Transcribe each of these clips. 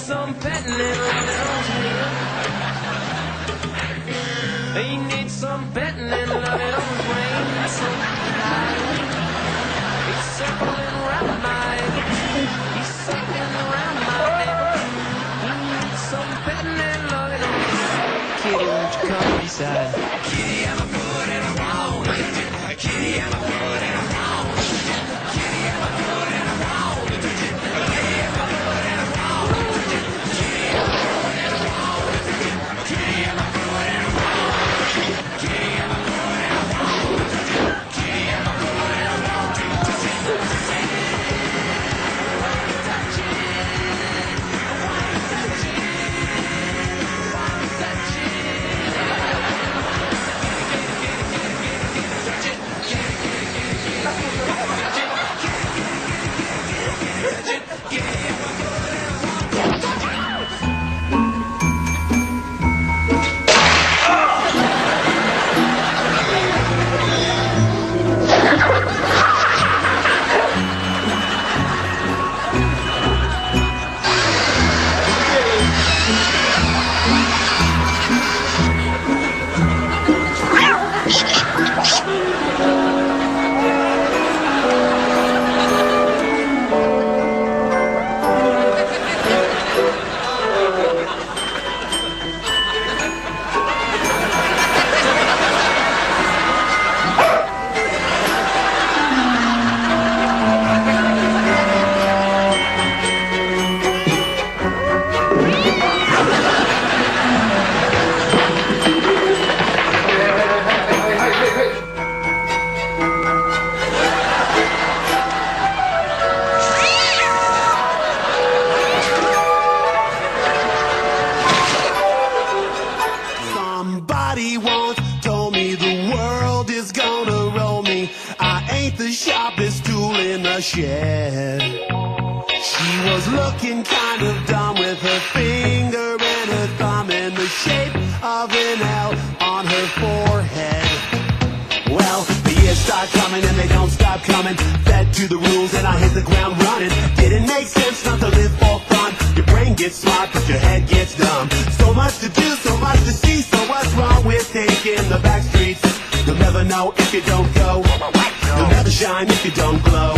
some petting and loving on him. He needs some petting and loving on his brain. He's circling around my head. He's circling around my neck. He needs some petting and loving on his head. Kitty, won't you come inside? Kitty, I'm a good and I want. Kitty, I'm a good and I want. Kitty, I'm a good and I want. Kitty, I'm a good and I want. Kitty, I'm a good and I want. Kitty, I'm a good and I want. Kitty, I'm a good and I want. Kitty, I'm a good and I want. Touch it. I wanna touch it. I wanna touch it. Touch it. Somebody once told me the world is gonna roll me. I ain't the sharpest tool in the shed. She was looking kind of dumb with her finger and her thumb in the shape of an L on her forehead. Well, the years start coming and they don't stop coming. Fed to the rules and I hit the ground running. Didn't make sense not to live for fun. Your brain gets smart but your head gets dumb. So much to do, so much to see. So what's wrong with taking the back streets? You'll never know if you don't go. You'll never shine if you don't glow.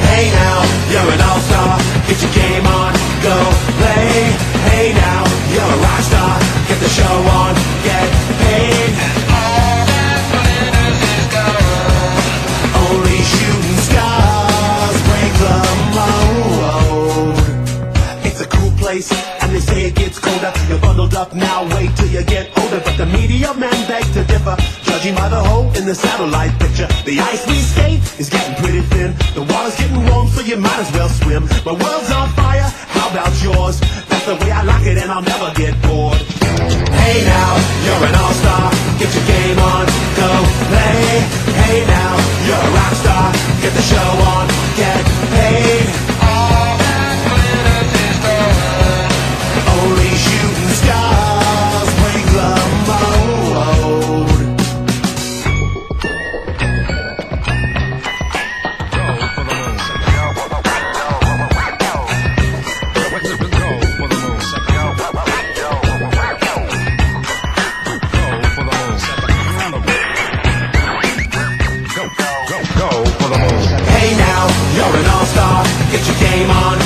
Hey now, you're an all-star. Get your game on, go play. Hey now, you're a rock star. Get the show on, get paid. All that glitters is gold. Only shooting stars break the mold. It's a cool place, and they say it gets colder. You're bundled up now, wait till you get older. But the media men beg to differ, judging by the hole in the satellite picture. The ice we skate is getting pretty thin. The water's getting warm, so you might as well swim. My world's on fire, about yours. That's the way I like it and I'll never get bored. Hey now, you're an all-star, get your game on, go play. Hey now, you're a rock star, get the show on, get paid. All that glitters is gold. Only shooting stars break the mold. Hey now, you're an all-star, get your game on,